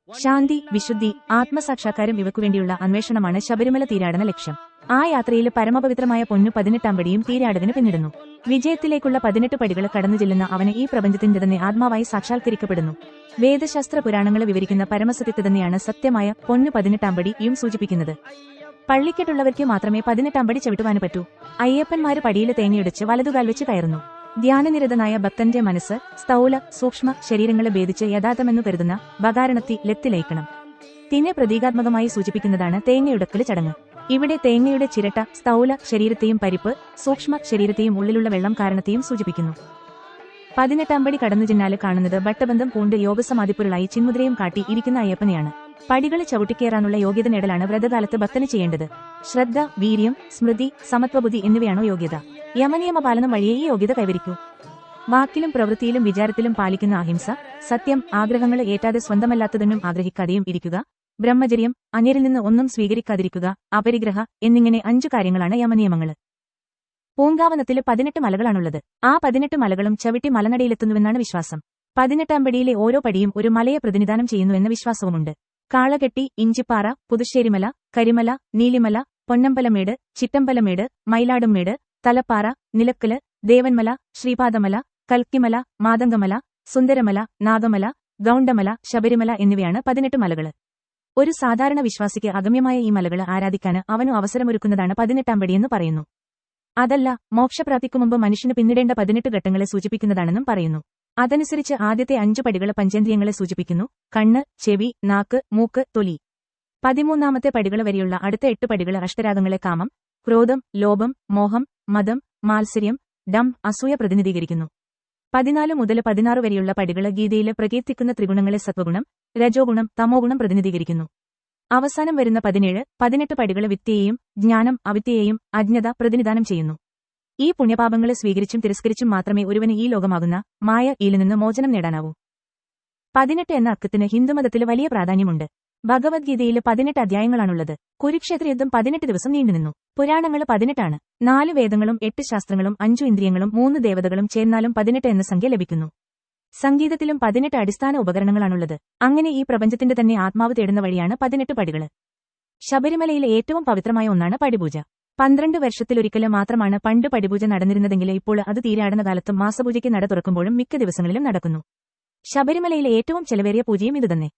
ശാന്തി, വിശുദ്ധി, ആത്മസാക്ഷാത്കാരം ഇവക്കുവേണ്ടിയുള്ള അന്വേഷണമാണ് ശബരിമല തീരാടന ലക്ഷ്യം. ആ യാത്രയിൽ പരമപവിത്രമായ പൊന്നു 18-ാം പടിയും തീരാടവിന് പിന്നിടുന്നു. വിജയത്തിലേക്കുള്ള 18 പടികൾ കടന്നു ചെല്ലുന്ന അവന് ഈ പ്രപഞ്ചത്തിന്റെ തന്നെ ആത്മാവായി സാക്ഷാത്കരിക്കപ്പെടുന്നു. വേദശാസ്ത്ര പുരാണങ്ങളെ വിവരിക്കുന്ന പരമസത്യത്തെ തന്നെയാണ് സത്യമായ പൊന്നു 18-ാം പടിയും സൂചിപ്പിക്കുന്നത്. പള്ളിക്കെട്ടുള്ളവർക്ക് മാത്രമേ 18-ാം പടി ചവിട്ടുവാന് പറ്റൂ. അയ്യപ്പന്മാര് പടിയില് തേങ്ങയൊടിച്ച് വലതുകാൽ വെച്ച് കയറുന്നു. ധ്യാനനിരതനായ ഭക്തന്റെ മനസ്സ് സ്ഥൗല സൂക്ഷ്മ ശരീരങ്ങളെ ഭേദിച്ച് യഥാർത്ഥമെന്നു കരുതുന്ന ബകാരണത്തി ലയക്കണം. തിനെ പ്രതീകാത്മകമായി സൂചിപ്പിക്കുന്നതാണ് തേങ്ങയുടക്കല് ചടങ്ങ്. ഇവിടെ തേങ്ങയുടെ ചിരട്ട സ്ഥൗല ശരീരത്തെയും പരിപ്പ് സൂക്ഷ്മ ശരീരത്തെയും ഉള്ളിലുള്ള വെള്ളം കാരണത്തെയും സൂചിപ്പിക്കുന്നു. 18-ാം പടി കടന്നു ചെന്നാല് കാണുന്നത് ഭട്ടബന്ധം പൂണ്ട് യോഗസമാധിപ്പുരളായി ചിന്മുദ്രയും കാട്ടി ഇരിക്കുന്ന അയ്യപ്പനെയാണ്. പടികള് ചവിട്ടിക്കേറാനുള്ള യോഗ്യത നേടലാണ് വ്രതകാലത്ത് ഭക്തന് ചെയ്യേണ്ടത്. ശ്രദ്ധ, വീര്യം, സ്മൃതി, സമത്വബുദ്ധി എന്നിവയാണോ യോഗ്യത. യമനിയമപാലനം വഴിയേ ഈ യോഗ്യത കൈവരിക്കൂ. വാക്കിലും പ്രവൃത്തിയിലും വിചാരത്തിലും പാലിക്കുന്ന അഹിംസ, സത്യം, ആഗ്രഹങ്ങള് ഏറ്റാതെ സ്വന്തമല്ലാത്തതൊന്നും ആഗ്രഹിക്കാതെയും ഇരിക്കുക, ബ്രഹ്മചര്യം, അന്യരിൽ നിന്ന് ഒന്നും സ്വീകരിക്കാതിരിക്കുക, അപരിഗ്രഹ എന്നിങ്ങനെ 5 കാര്യങ്ങളാണ് യമനിയമങ്ങള്. പൂങ്കാവനത്തില് 18 മലകളാണുള്ളത്. ആ 18 മലകളും ചവിട്ടി മലനടയിലെത്തുന്നുവെന്നാണ് വിശ്വാസം. 18-ാം പടിയിലെ ഓരോ പടിയും ഒരു മലയെ പ്രതിനിധാനം ചെയ്യുന്നുവെന്ന വിശ്വാസവുമുണ്ട്. കാളകെട്ടി, ഇഞ്ചിപ്പാറ, പുതുശ്ശേരിമല, കരിമല, നീലിമല, പൊന്നമ്പലമേട്, ചിറ്റമ്പലമേട്, മയിലാടുംമേട്, തലപ്പാറ, നിലക്കല്, ദേവന്മല, ശ്രീപാദമല, കൽക്കിമല, മാതംഗമല, സുന്ദരമല, നാഗമല, ഗൗണ്ടമല, ശബരിമല എന്നിവയാണ് 18 മലകള്. ഒരു സാധാരണ വിശ്വാസിക്ക് അഗമ്യമായ ഈ മലകള് ആരാധിക്കാന് അവനു അവസരമൊരുക്കുന്നതാണ് 18-ാം പടിയെന്ന് പറയുന്നു. അതല്ല, മോക്ഷപ്രാപ്തിക്കു മുമ്പ് മനുഷ്യന് പിന്നിടേണ്ട 18 ഘട്ടങ്ങളെ സൂചിപ്പിക്കുന്നതാണെന്നും പറയുന്നു. അതനുസരിച്ച് ആദ്യത്തെ 5 പടികള് പഞ്ചേന്ദ്രിയങ്ങളെ സൂചിപ്പിക്കുന്നു: കണ്ണ്, ചെവി, നാക്ക്, മൂക്ക്, തൊലി. 13-ാമത്തെ പടികള് വരെയുള്ള അടുത്ത 8 പടികള് അഷ്ടരാഗങ്ങളെ കാമം, ക്രോധം, ലോഭം, മോഹം, മദം, മാത്സര്യം, ഡം, അസൂയ പ്രതിനിധീകരിക്കുന്നു. 14 മുതൽ 16 വരെയുള്ള പടികള് ഗീതയില് പ്രകീർത്തിക്കുന്ന ത്രിഗുണങ്ങളെ സത്വഗുണം, രജോഗുണം, തമോഗുണം പ്രതിനിധീകരിക്കുന്നു. അവസാനം വരുന്ന 17, 18 പടികള് വിദ്യയെയും ജ്ഞാനം, അവിദ്യയെയും അജ്ഞത പ്രതിനിധാനം ചെയ്യുന്നു. ഈ പുണ്യപാപങ്ങളെ സ്വീകരിച്ചും തിരസ്കരിച്ചും മാത്രമേ ഒരുവന് ഈ ലോകമാകുന്ന മായ-യിൽ നിന്ന് മോചനം നേടാനാവൂ. 18 എന്ന അക്കത്തിന് ഹിന്ദുമതത്തില് വലിയ പ്രാധാന്യമുണ്ട്. ഭഗവത്ഗീതയില് 18 അധ്യായങ്ങളാണുള്ളത്. കുരുക്ഷേത്ര യുദ്ധം 18 ദിവസം നീണ്ടുനിന്നു. പുരാണങ്ങള് 18 ആണ്. 4 വേദങ്ങളും 8 ശാസ്ത്രങ്ങളും 5 ഇന്ദ്രിയങ്ങളും 3 ദേവതകളും ചേർന്നാലും 18 എന്ന സംഖ്യ ലഭിക്കുന്നു. സംഗീതത്തിലും 18 അടിസ്ഥാന ഉപകരണങ്ങളാണുള്ളത്. അങ്ങനെ ഈ പ്രപഞ്ചത്തിന്റെ തന്നെ ആത്മാവ് തേടുന്ന വഴിയാണ് 18 പടികള്. ശബരിമലയിലെ ഏറ്റവും പവിത്രമായ ഒന്നാണ് പടിപൂജ. 12 വർഷത്തിലൊരിക്കല് മാത്രമാണ് പണ്ട് പടിപൂജ നടന്നിരുന്നതെങ്കില് ഇപ്പോൾ അത് തീരാടന കാലത്തും മാസപൂജയ്ക്ക് നട തുറക്കുമ്പോഴും മിക്ക ദിവസങ്ങളിലും നടക്കുന്നു. ശബരിമലയിലെ ഏറ്റവും ചെലവേറിയ പൂജയും ഇതുതന്നെ.